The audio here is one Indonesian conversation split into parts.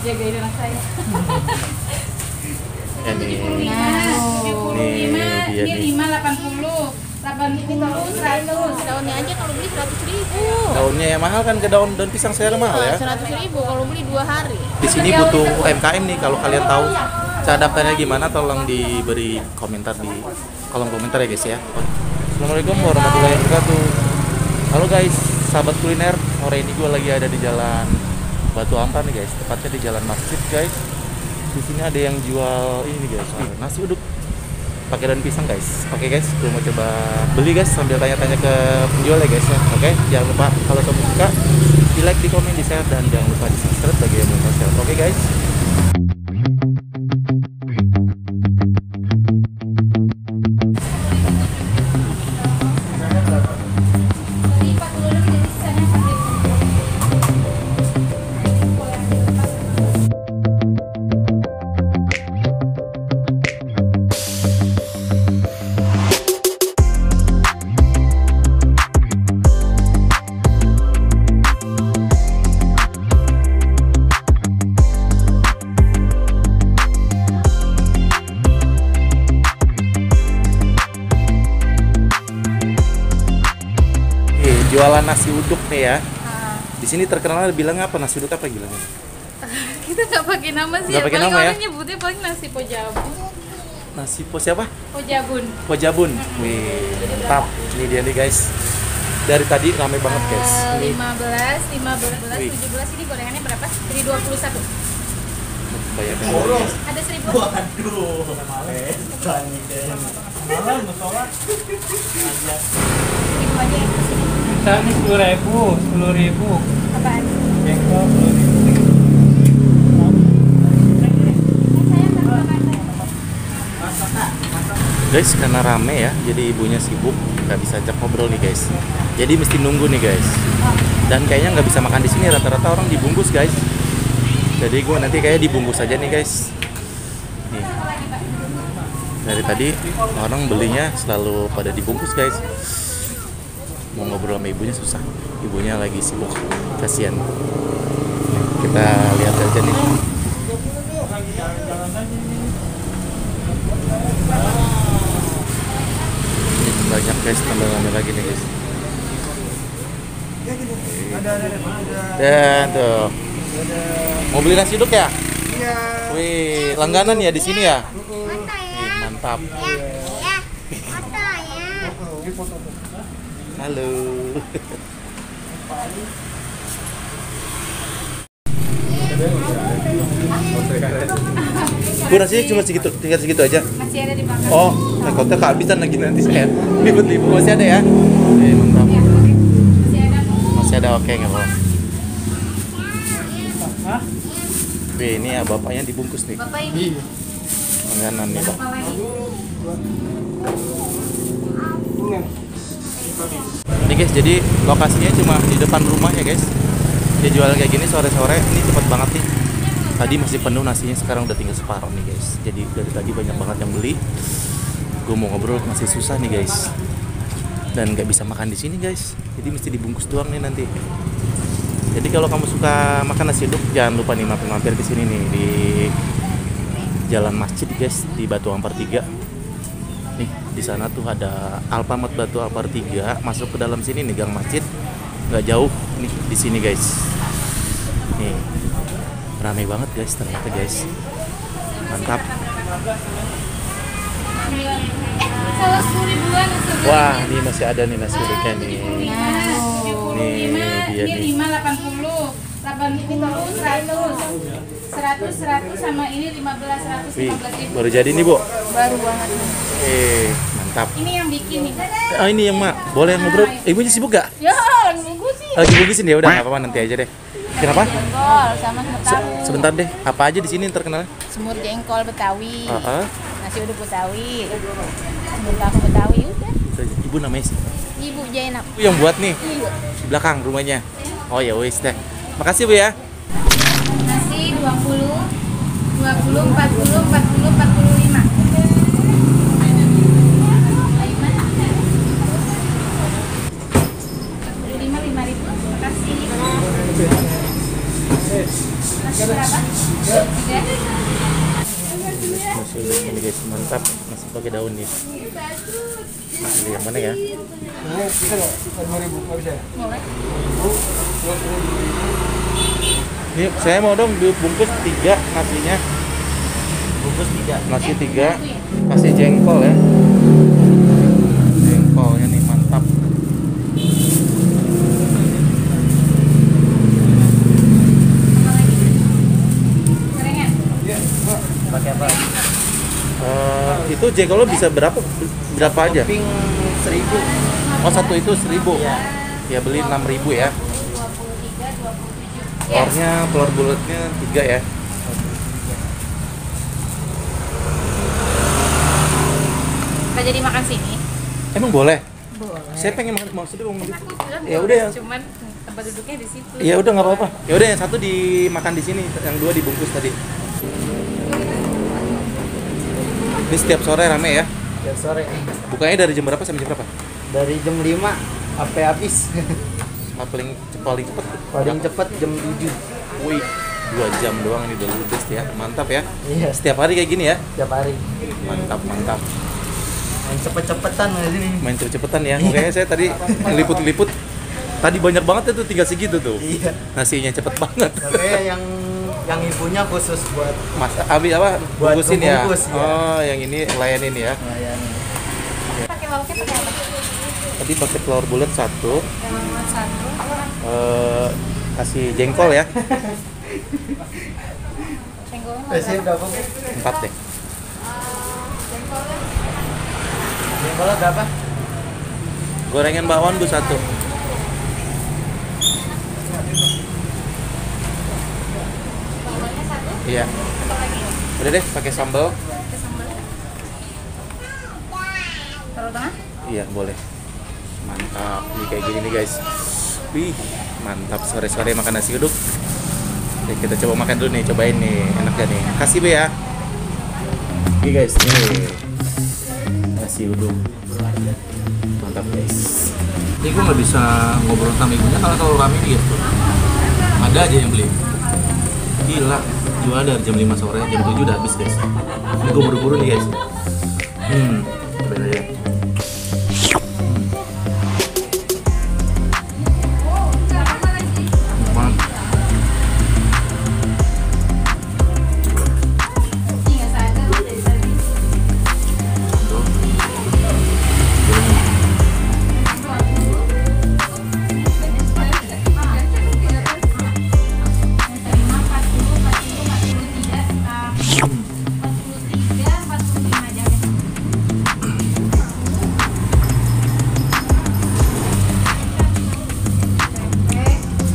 Jagain anak saya. Ini 75, dia ini nih. 580, 80, 100. Daunnya aja kalau beli 100.000. Daunnya yang mahal kan, ke daun pisang saya mahal ya. 100.000 kalau beli 2 hari. Di sini butuh UMKM nih, kalau kalian tahu cara daftarnya gimana tolong diberi komentar di kolom komentar ya guys ya. Assalamualaikum warahmatullahi wabarakatuh. Halo guys, sahabat kuliner. Sore ini gue lagi ada di Jalan Batu Ampar nih guys, tepatnya di Jalan Masjid guys. Di sini ada yang jual ini guys, nasi uduk pakai daun pisang guys. Oke guys, gue mau coba beli guys sambil tanya-tanya ke penjual ya guys ya. Oke, jangan lupa kalau kamu suka di like, di komen, di share, dan jangan lupa di subscribe bagi yang belum subscribe. Oke guys. Jualan nasi uduk nih ya. Di sini terkenal bilang apa, nasi uduk apa bilangnya? Kita nggak pakai nama sih. Nggak pakai paling nama ya? orang nyebutnya paling nasi pojabun. Nasi siapa? Pojabun. Pojabun. Wih, mantap. Ini dia nih guys. Dari tadi ramai banget guys. Ini 15, 15, Wih. 17 ini gorengannya berapa? 1.021. banyak yang Ada 1.000. Waduh, malam sholat. Ibu aja yang kesini. Tadi 10.000. Apaan? Jengkol 10.000. guys, karena rame ya, jadi ibunya sibuk, nggak bisa ajak ngobrol nih guys. Jadi mesti nunggu nih guys. Dan kayaknya nggak bisa makan di sini, rata-rata orang dibungkus guys. Jadi gue nanti kayaknya dibungkus aja nih guys. Nih. Dari tadi orang belinya selalu pada dibungkus guys. Mau ngobrol sama ibunya susah, ibunya lagi sibuk, kasihan. Nih, kita lihat aja nih. Banyak guys, tambah rame lagi nih guys. Dan tuh, mau beli nasi uduk ya? Iya. Wih, langganan ya di sini ya? Foto Wih, mantap. ya. Foto ya. Halo. Bu, nasinya cuma segitu, tinggal segitu aja. Masih ada di belakang. Oh, takutnya kehabisan lagi nanti saya. Ribut ibu masih ada ya? Mantap. Ya, oke. Masih ada. Masih ada, oke nggak apa. Wih, ini ya bapaknya dibungkus nih. Bapak ini. Langganan nih pak. Apa lagi? Ini guys, jadi lokasinya cuma di depan rumah ya guys. Dia jual kayak gini sore-sore, ini cepet banget nih. Tadi masih penuh nasinya, sekarang udah tinggal separuh nih guys. Jadi dari tadi banyak banget yang beli. Gue mau ngobrol masih susah nih guys. Dan nggak bisa makan di sini guys. Jadi mesti dibungkus doang nih nanti. Jadi kalau kamu suka makan nasi uduk, jangan lupa nih mampir ke sini nih di Jalan Masjid guys, di Batu Ampar 3. Nih, di sana tuh ada Alfamart Batu Ampar 3, masuk ke dalam sini nih gang masjid. Nggak jauh nih di sini guys. Nih. Ramai banget guys ternyata guys. Mantap. Salah 10.000-an. Wah, ini masih ada nih nasi uduknya nih. Nih, dia Ini nih. 580, 80, 100, 100 sama ini 15, 100, Wih, 15.000. baru jadi nih bu. Baru banget. Mantap. Ini yang bikin nih. Oh, ini yang mak. Boleh ngobrol? Ibunya sibuk gak? Ya, nunggu sih. Lagi bungkusin ya udah, nggak apa-apa nanti aja deh. Kenapa? Jengkol sama semur tahu. Sebentar deh. Apa aja di sini yang terkenal? Semur jengkol Betawi. Nasi uduk Betawi. Semur tahu Betawi udah. Ibu namanya sih. Ibu Jainab. Ibu yang buat nih Iya. di belakang rumahnya. Oh ya wis deh. Makasih bu ya. Nasi 20, 20, 40, 40, 45. Nasi uduk ini guys, mantap. Masih pakai daun nih. Pilih yang mana ya? Ini saya mau dong bungkus 3 nasinya. Bungkus 3. Nasi 3. Kasih jengkol ya. Jengkolnya nih mantap. Pakai apa? Itu jengkolnya bisa berapa aja? Topping 1000. Oh, satu itu 1000. Iya. Ya beli 6.000 ya. 23, 27. Telurnya, telur bulatnya 3 ya. Kita jadi makan sini. Emang boleh? Boleh. Saya pengen maksudnya mau ngambil. Aku bilang Ya boleh, udah ya. Cuman tempat duduknya di situ. Ya udah nggak apa-apa. Ya udah yang satu dimakan di sini, yang 2 dibungkus tadi. Ini setiap sore rame ya. Ya sore. Bukanya dari jam berapa sampai jam berapa? Dari jam 5 sampai habis. Paling cepet. Paling cepat jam 7. Wih, 2 jam doang ini udah ludes ya. Mantap ya. Iya, Setiap hari kayak gini ya. setiap hari. Mantap, mantap. Yang cepet-cepetan di sini. Main cepet-cepetan ya. Makanya saya tadi liput-liput. Tadi banyak banget itu tinggal segitu tuh. Iya. Nasinya cepet banget. Makanya yang ibunya khusus buat Mas, Abi apa? Buat Bungkusin ya? ngebungkus, ya. Oh, yang ini layanin ya. melayani. Pakai lauknya pakai apa? Tadi pakai telur bulat 1, Yang satu. kasih jengkol ya, Senggolnya Biasanya berapa? 4 deh. Jengkolnya berapa? Gorengan bakwan Bu 1. Iya. Udah deh, pakai sambal. taruh tengah. Iya, boleh. Mantap. Nih kayak gini nih, guys. Wih, mantap sore-sore makan nasi uduk. Oke, kita coba makan dulu nih, cobain nih. Enak gak nih? Kasih Be ya. Oke, guys, nih. Nasi uduk. Mantap, guys. Ini gue nggak bisa ngobrol sama ibunya kalau terlalu rame nih, guys. Ada aja yang beli. Gila, jual dari jam 5 sore, jam 7 udah habis, guys. Ini gue buru-buru nih, guys. Cobain aja.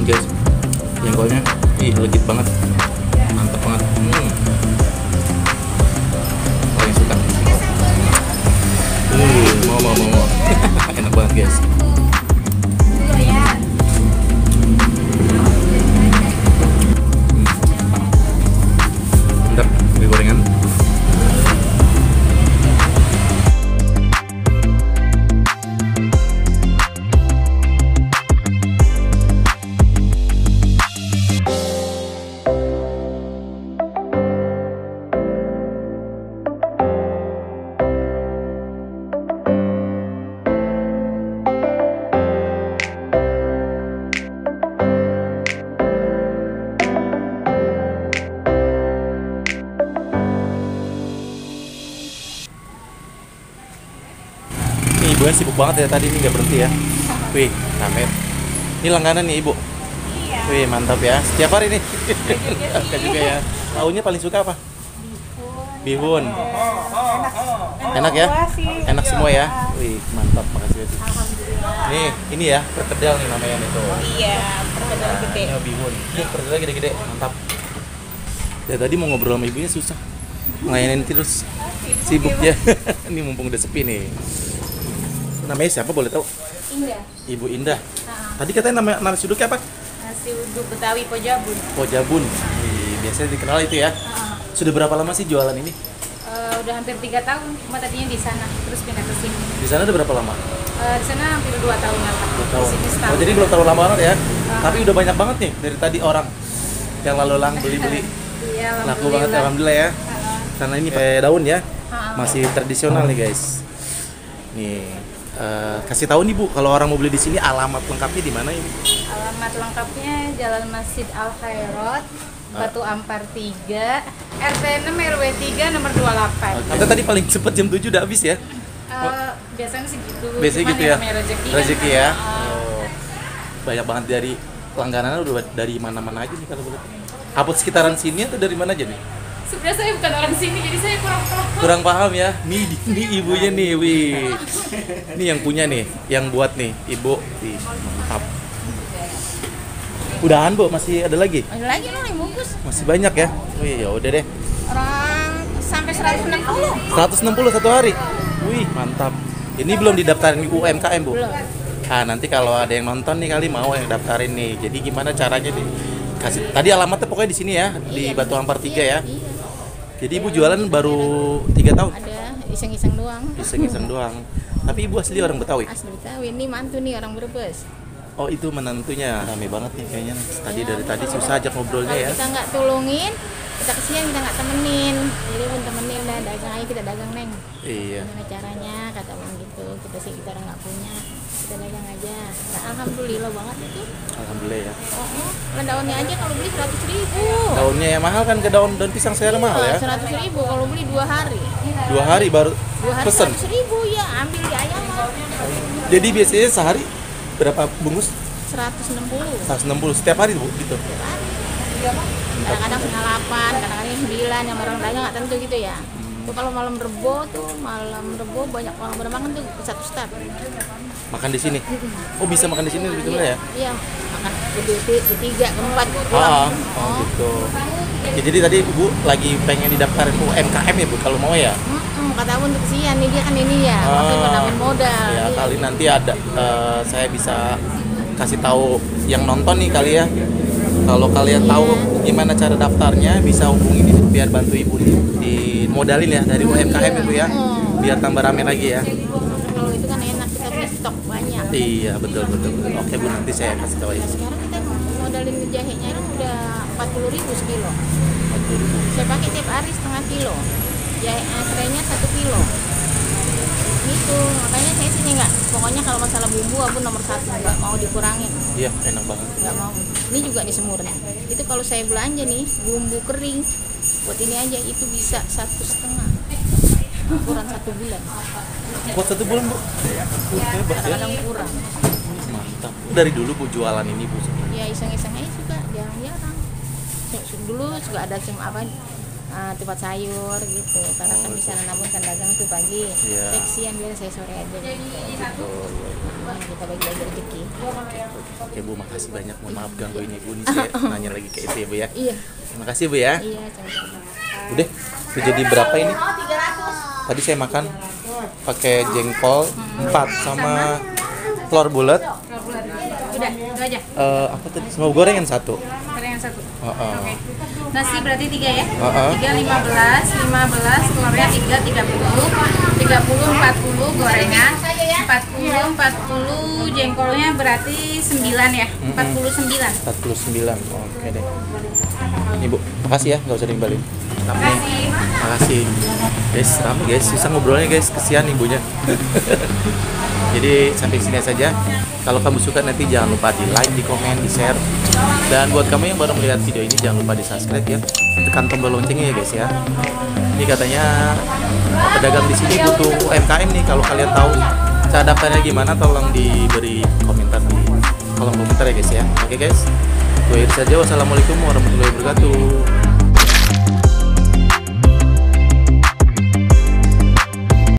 Guys, jengkolnya legit banget, mantap banget. Paling suka. Mau. Enak banget, guys. Mantap, beli gorengan. Ini ibunya sibuk banget ya tadi, ini nggak berhenti ya. Wih, rame. Ini langganan nih ibu. Iya. Wih, mantap ya. Setiap hari nih. Suka juga ya. Launya paling suka apa? Bihun. Enak ya? Enak semua ya. Wih, mantap. Makasih ya. Nih, ini ya, perkedel nih namanya nih tuh. Iya, perkedel gede. Ini bihun. Ini perkedelnya gede-gede, mantap. Ya tadi mau ngobrol sama ibunya susah. Ngelayanin terus. Sibuk ya. Ini mumpung udah sepi nih. Namanya siapa boleh tahu? Indah. Ibu Indah. Tadi katanya nama nasi uduknya apa? Nasi uduk Betawi Pojabun. Pojabun. Wih, biasanya dikenal itu ya. Sudah berapa lama sih jualan ini? Udah hampir 3 tahun, cuma tadinya di sana, terus pindah ke sini. Di sana udah berapa lama? Di sana hampir 2 tahun lah. 2 Di tahun. sini Oh, setahun. jadi belum terlalu lama banget ya. Tapi udah banyak banget nih dari tadi orang. yang lalu lang beli-beli. Iya, Laku banget alhamdulillah ya. Karena ini pakai daun ya. Masih tradisional nih guys. Nih kasih tahu nih Bu, kalau orang mau beli di sini alamat lengkapnya di mana ini? Alamat lengkapnya Jalan Masjid Al Khairat, Batu Ampar 3, RT 6 RW 3 nomor 28. Kita tadi paling cepet jam 7 udah habis ya? Biasanya segitu. Biasanya Cuman gitu ya? namanya Rezeki ya? Heeh. Oh. Banyak banget dari langganan udah dari mana-mana aja nih kalau boleh. Apa sekitaran sini atau dari mana aja nih? Sebenarnya saya bukan orang sini, jadi saya kurang paham. Kurang paham ya. Nih ibunya nih, wih. Ini yang punya nih, yang buat nih, Ibu. Wih, mantap. Udahan Bu, masih ada lagi? Ada lagi loh yang bungkus. Masih banyak ya? Wih, ya udah deh. Orang sampai 160. 160 satu hari. Wih, mantap. Ini belum didaftarin UMKM, Bu? Belum. Ah, nanti kalau ada yang nonton nih kali mau yang daftarin nih. Jadi gimana caranya nih? Tadi alamatnya pokoknya di sini ya, di Batu Ampar 3 ya. Iya. Jadi Ibu jualan baru 3 tahun? Ada iseng-iseng doang. Iseng-iseng doang. Tapi Ibu asli orang Betawi? Asli Betawi, ini mantu nih orang Brebes. Oh, itu menantunya. Rame banget nih kayaknya. Dari tadi susah ajak ngobrolnya Kalau ya. kita nggak tolongin, kita kesian kita nggak temenin. Jadi pun temenin lah, dagang aja kita dagang neng. Iya. Gimana caranya? Kata orang gitu. Kita sih kita orang nggak punya, kita dagang aja. Nah, alhamdulillah banget itu. Alhamdulillah ya. Lah daunnya aja kalau beli 100.000. Daunnya yang mahal kan, ke daun pisang sekarang mahal ya. 100.000 kalau beli 2 hari. 2 hari baru 2 hari pesen. 100.000 ya, ambil di ayam. Jadi biasanya sehari berapa bungkus? 160. 160 setiap hari Bu gitu. Kadang-kadang setengah 8, kadang-kadang 9, yang orang dagang nggak tentu gitu ya. Tuh kalau malam rebo banyak orang pada makan tuh satu start. Makan di sini. Oh, bisa makan di sini gitu ya? Iya, makan ketiga, keempat Oh, pulang. gitu. Ya, jadi tadi Bu lagi pengen didaftarin UMKM ya Bu kalau mau ya? Kata Abun untuk kesian nih dia kan ini ya, masih menambah modal. Ya, Iya. kali nanti ada saya bisa kasih tahu yang nonton nih kali ya. Kalau kalian tahu gimana cara daftarnya, bisa hubungin ini biar bantu Ibu di modalin ya dari UMKM Ibu ya. Biar tambah rame lagi ya. Kalau itu kan enak, kita punya stok banyak. Iya, betul. Oke Bu, nanti saya kasih tahu ya. Sekarang kita modalin jahenya itu udah 40.000 sekilo. 40.000. Saya pakai tiap hari setengah kilo. Jahe serainya 1 kilo. Gitu, makanya saya sini nggak. Pokoknya kalau masalah bumbu aku nomor 1, nggak mau dikurangin. Iya, enak banget. Nggak mau. Ini juga disemurnya. Itu kalau saya belanja nih bumbu kering buat ini aja itu bisa 1,5. Kurang 1 bulan. Buat 1 bulan Bu? Hebat ya. Kadang-kadang kurang. Mantap. Dari dulu Bu jualan ini Bu? Ya iseng-iseng aja juga, jarang-jarang. Dulu juga ada tempat sayur gitu, karena kan bisa nabung kan dagang tuh pagi. Iya. Seksian biar saya sore aja. Kita bagi-bagi rezeki. Oke Bu, makasih banyak. Mohon maaf gangguin Ibu nih, saya nanya lagi ke itu ya Bu ya. Iya. Terima kasih Bu ya. Iya, sama-sama. Udah, itu jadi berapa ini? Tadi saya makan pakai jengkol 4 sama telur bulat. Udah, itu aja. Apa tadi? Sama gorengan 1. Gorengan 1. Heeh. Nasi berarti 3 ya? Heeh. 3 15, telurnya 3 30, 40 gorengan, 40 jengkolnya berarti 9 ya? 49. 49. Oke deh. Ini Bu, makasih ya, nggak usah dimbalin. Makasih. Makasih. Guys, rame guys, susah ngobrolnya guys, kesian ibunya. Jadi sampai sini saja. Kalau kamu suka nanti jangan lupa di like, di komen, di share. Dan buat kamu yang baru melihat video ini jangan lupa di subscribe ya. Tekan tombol loncengnya ya guys ya. Ini katanya pedagang di sini butuh UMKM nih. Kalau kalian tahu cara daftarnya gimana, tolong diberi komentar di kolom komentar ya guys ya. Oke guys. Gue saja. Wassalamualaikum warahmatullahi wabarakatuh.